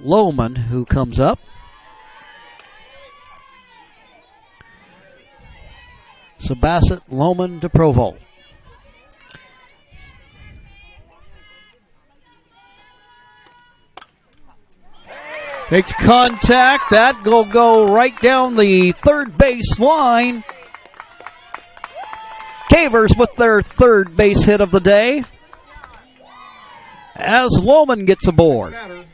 Lohman, who comes up. So Bassett, Lohman to Provo. Makes contact. That will go right down the third base line. Cavers with their third base hit of the day, as Lohman gets aboard. Batter,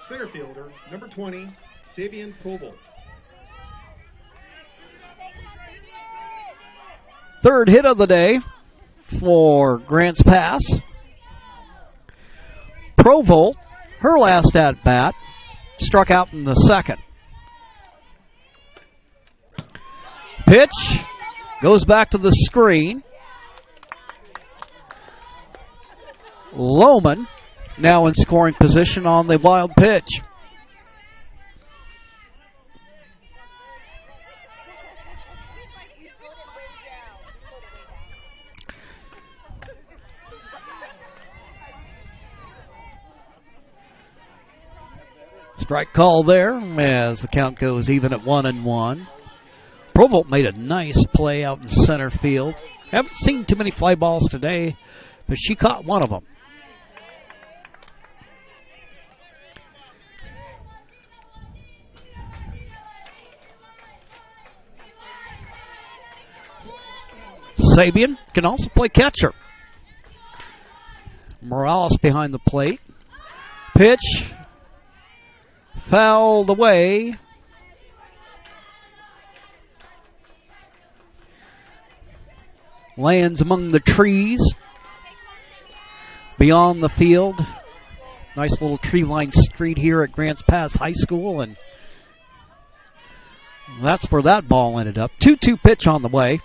center fielder, number 20, Sabian Provo. Third hit of the day for Grants Pass. Provo, her last at bat, struck out in the second. Pitch goes back to the screen. Lohman now in scoring position on the wild pitch. Strike call there as the count goes even at 1-1. Provo made a nice play out in center field. Haven't seen too many fly balls today, but she caught one of them. Sabian can also play catcher. Morales behind the plate. Pitch fouled away. Lands among the trees beyond the field. Nice little tree-lined street here at Grants Pass High School, and that's where that ball ended up. 2-2 pitch on the way.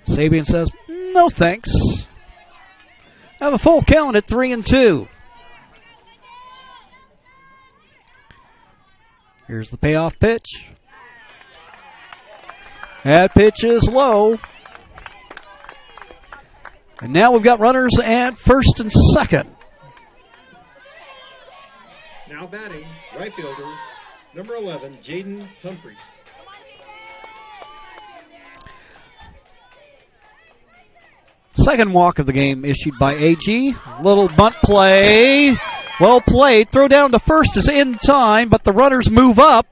Sabian says, no thanks. Have a full count at 3-2. Here's the payoff pitch. That pitch is low. And now we've got runners at first and second. Now batting, right fielder, number 11, Jaden Humphreys. Second walk of the game issued by AG. Little bunt play. Well played. Throw down to first is in time, but the runners move up.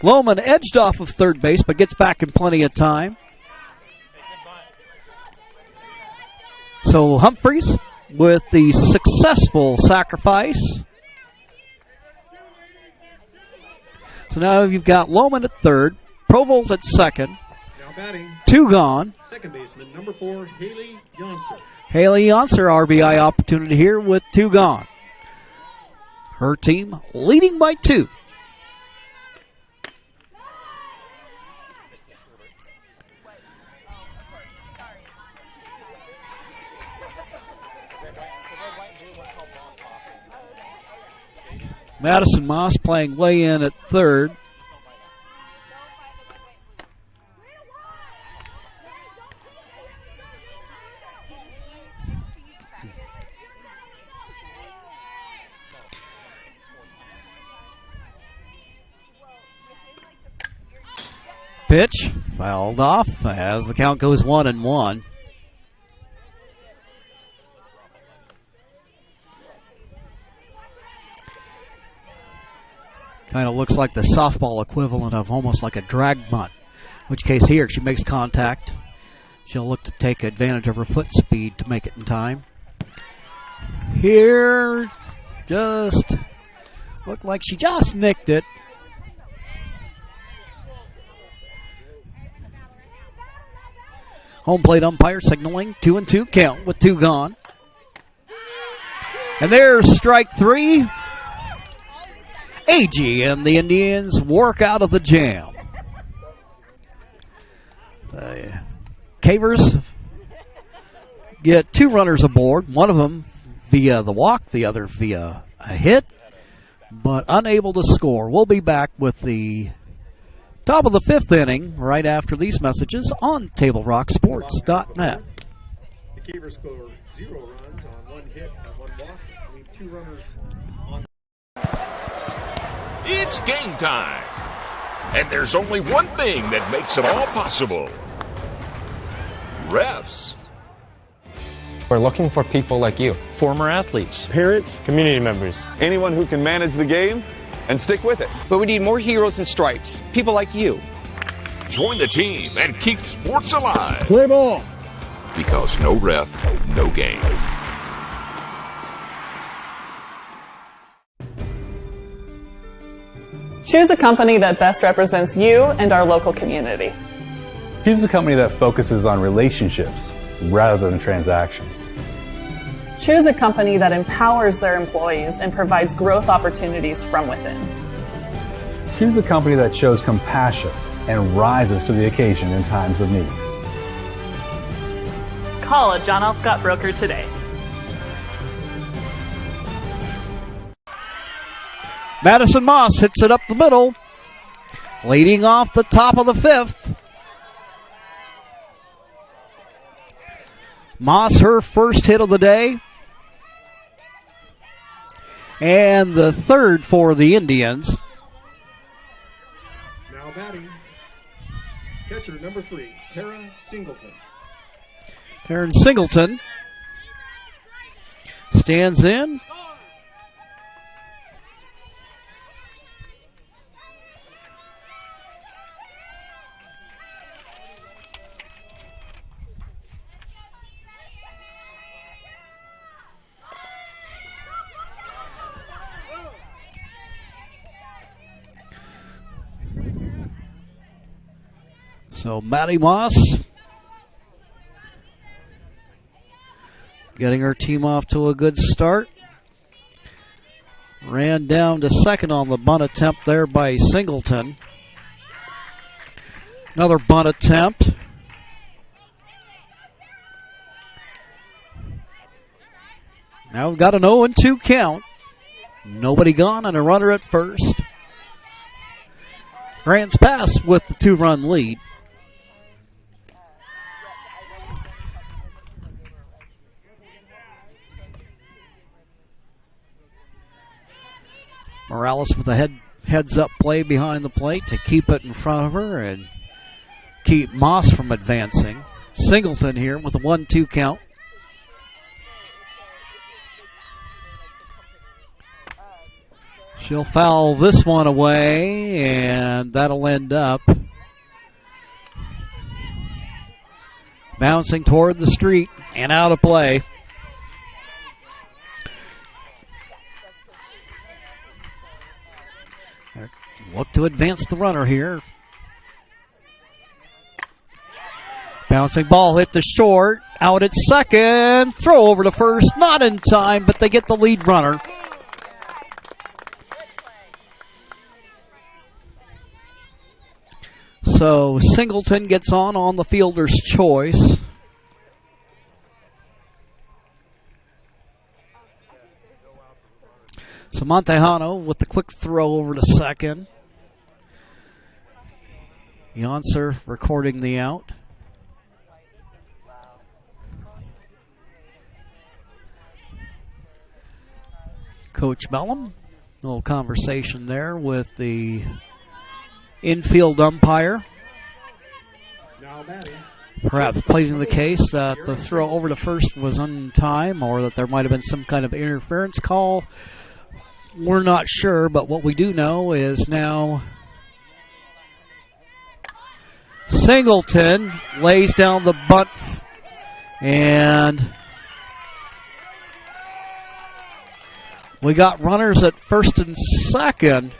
Lohman edged off of third base, but gets back in plenty of time. So Humphreys with the successful sacrifice. So now you've got Lohman at third, Provo's at second. Now batting, 2 gone. second baseman, number 4, Haley Johnson. Haley Yonser, RBI opportunity here with 2 gone. Her team leading by 2. Madison Moss playing way in at third. Pitch fouled off as the count goes 1-1. Kind of looks like the softball equivalent of almost like a drag bunt. In which case here, she makes contact. She'll look to take advantage of her foot speed to make it in time. Here, just looked like she just nicked it. Home plate umpire signaling 2-2 count with 2 gone. And there's strike 3. AG and the Indians work out of the jam. Cavers get 2 runners aboard, one of them via the walk, the other via a hit, but unable to score. We'll be back with the top of the 5th inning right after these messages on TableRockSports.net. The Cavers score 0 runs on 1 hit and 1 walk, leave 2 runners It's game time. And there's only one thing that makes it all possible. Refs. We're looking for people like you. Former athletes, Parents, community members. Anyone who can manage the game and stick with it. But we need more heroes in stripes. People like you. Join the team and keep sports alive. play ball. Because no ref, no game. Choose a company that best represents you and our local community. Choose a company that focuses on relationships rather than transactions. Choose a company that empowers their employees and provides growth opportunities from within. Choose a company that shows compassion and rises to the occasion in times of need. Call a John L. Scott broker today. Madison Moss hits it up the middle, leading off the top of the fifth. Moss, her first hit of the day, and the third for the Indians. Now batting, catcher number 3, Tara Singleton. Taryn Singleton stands in. So Maddie Moss getting her team off to a good start. Ran down to second on the bunt attempt there by Singleton. Another bunt attempt. Now we've got an 0-2 count. Nobody gone and a runner at first. Grants pass with the 2-run lead. Morales with a heads-up play behind the plate to keep it in front of her and keep Moss from advancing. Singleton here with a 1-2 count. She'll foul this one away, and that'll end up bouncing toward the street and out of play. Look to advance the runner here. Bouncing ball hit the short. Out at second. Throw over to first. Not in time, but they get the lead runner. So Singleton gets on the fielder's choice. So Montejano with the quick throw over to second. Yonser recording the out. Coach Bellum, a little conversation there with the infield umpire. Perhaps pleading the case that the throw over to first was on time or that there might have been some kind of interference call. We're not sure, but what we do know is now Singleton lays down the bunt and we got runners at first and second.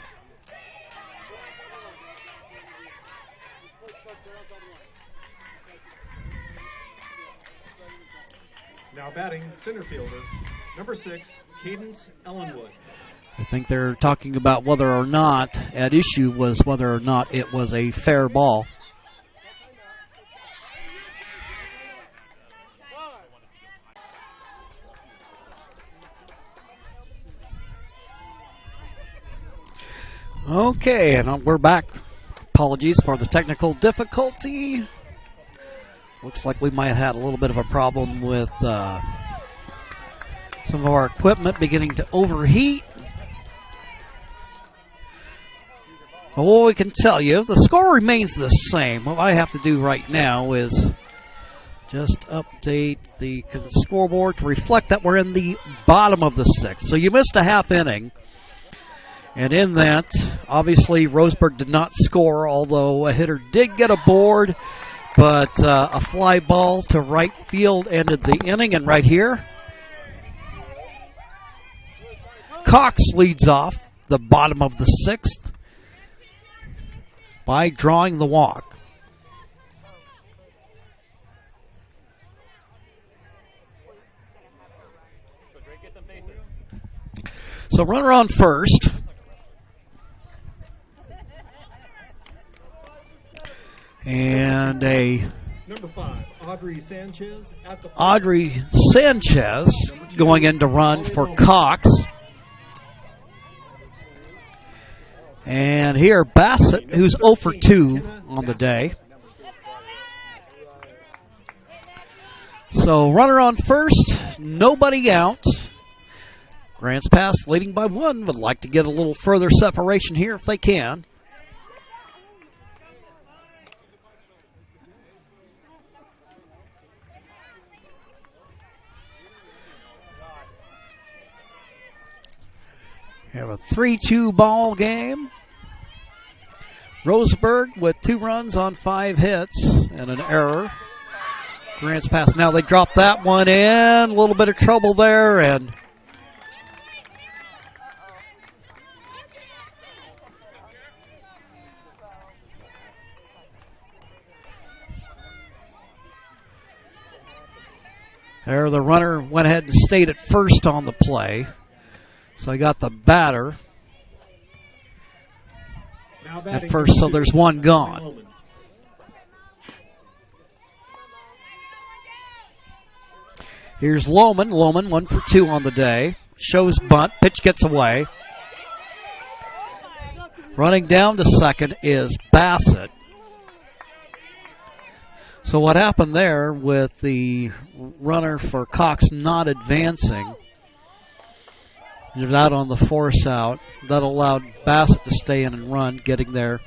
Now batting, center fielder, number 6, Cadence Ellenwood. I think they're talking about whether or not, at issue was whether or not it was a fair ball. Okay, and we're back. Apologies for the technical difficulty. Looks like we might have had a little bit of a problem with some of our equipment beginning to overheat. Well, what we can tell you, the score remains the same. What I have to do right now is just update the scoreboard to reflect that we're in the bottom of the sixth. So you missed a half inning. And in that, obviously, Rosebuerg did not score, although a hitter did get a board. But a fly ball to right field ended the inning. And right here, Cox leads off the bottom of the sixth by drawing the walk. So runner on first. And number 5, Audrey Sanchez at the Audrey Sanchez going in to run for Cox. And here Bassett, who's 0 for 2 on the day. So runner on first, nobody out. Grants Pass leading by 1, would like to get a little further separation here if they can. We have a 3-2 ball game. Rosebuerg with 2 runs on 5 hits and an error. Grants Pass. Now they drop that one in. A little bit of trouble there, and there the runner went ahead and stayed at first on the play. So I got the batter at first, so there's 1 gone. Here's Lohman. Lohman 1 for 2 on the day. Shows bunt. Pitch gets away. Running down to second is Bassett. So what happened there with the runner for Cox not advancing, you're out on the force out. That allowed Bassett to stay in and run, getting there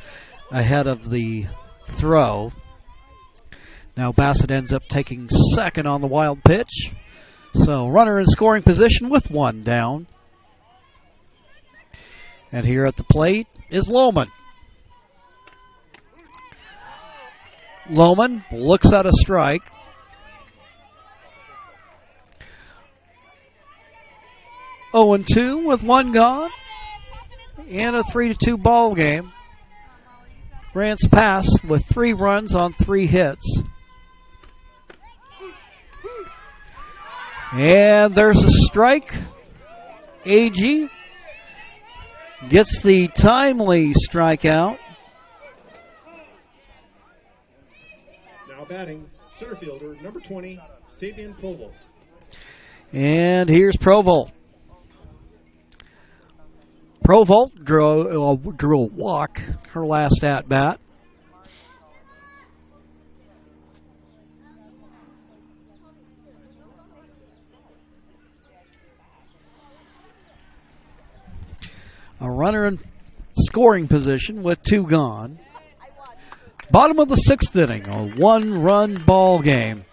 ahead of the throw. Now Bassett ends up taking second on the wild pitch. So runner in scoring position with 1 down. And here at the plate is Lohman. Lohman looks at a strike. Oh, 2 with 1 gone. And a 3-2 ball game. Grants Pass with 3 runs on 3 hits. And there's a strike. AG gets the timely strikeout. Now batting, center fielder, number 20, Sabian Provolt. And here's Provolt. Provolt drew a walk her last at-bat. A runner in scoring position with 2 gone. Bottom of the 6th inning, a 1-run ball game.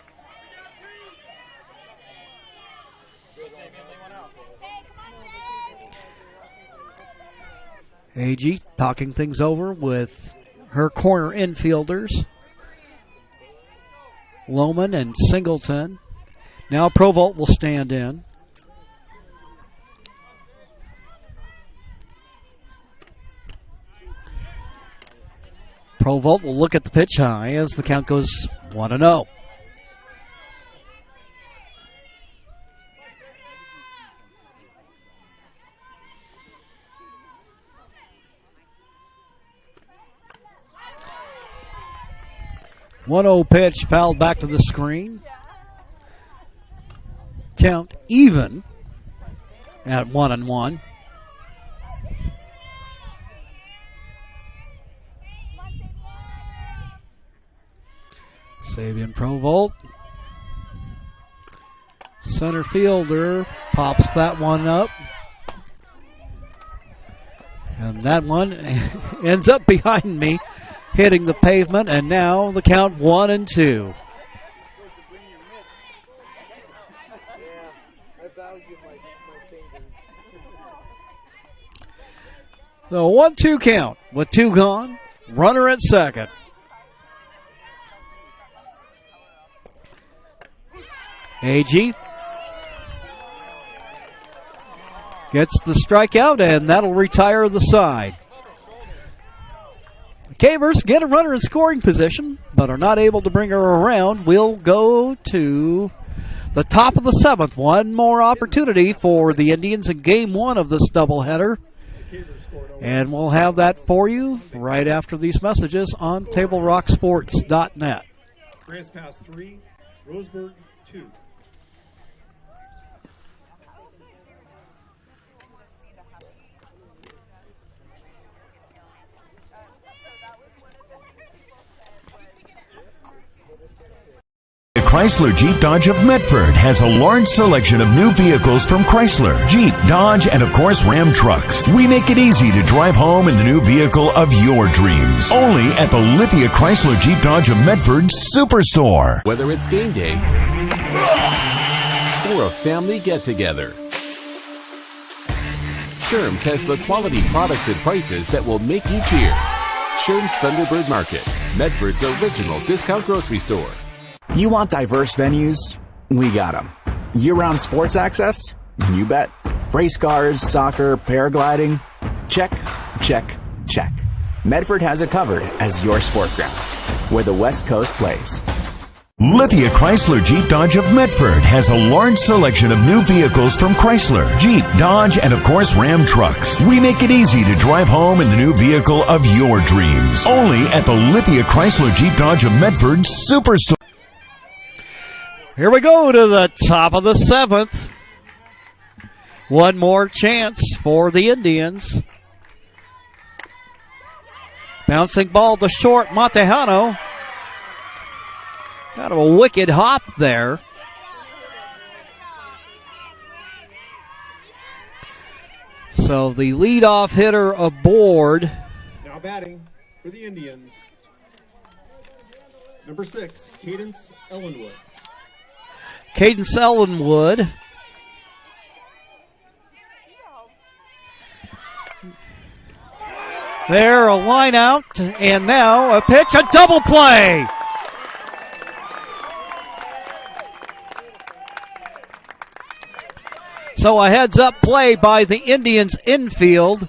AG talking things over with her corner infielders, Lohman and Singleton. Now Provolt will stand in. Provolt will look at the pitch high as the count goes 1-0. One-0 pitch fouled back to the screen. Count even at 1-1. Sabian Provolt. Center fielder pops that one up. And that one ends up behind me, hitting the pavement, and now the count 1-2. So 1-2 count with 2 gone. Runner at second. AG gets the strikeout, and that'll retire the side. The Cavers get a runner in scoring position, but are not able to bring her around. We'll go to the top of the 7th. One more opportunity for the Indians in game 1 of this doubleheader. And we'll have that for you right after these messages on TableRockSports.net. Grants Pass 3, Rosebuerg 2. Chrysler Jeep Dodge of Medford has a large selection of new vehicles from Chrysler, Jeep, Dodge, and of course Ram trucks. We make it easy to drive home in the new vehicle of your dreams. Only at the Lithia Chrysler Jeep Dodge of Medford Superstore. Whether it's game day or a family get-together, Sherm's has the quality products and prices that will make you cheer. Sherm's Thunderbird Market, Medford's original discount grocery store. You want diverse venues? We got them. Year-round sports access? You bet. Race cars, soccer, paragliding? Check, check, check. Medford has it covered as your sport ground, where the West Coast plays. Lithia Chrysler Jeep Dodge of Medford has a large selection of new vehicles from Chrysler, Jeep, Dodge, and of course Ram trucks. We make it easy to drive home in the new vehicle of your dreams. Only at the Lithia Chrysler Jeep Dodge of Medford Superstore. Here we go to the top of the 7th. One more chance for the Indians. Bouncing ball to short, Montejano. Kind of a wicked hop there. So the leadoff hitter aboard. Now batting for the Indians, number 6, Cadence Ellenwood. Cadence Ellenwood. There, a line out, and now a pitch, a double play. So a heads-up play by the Indians infield.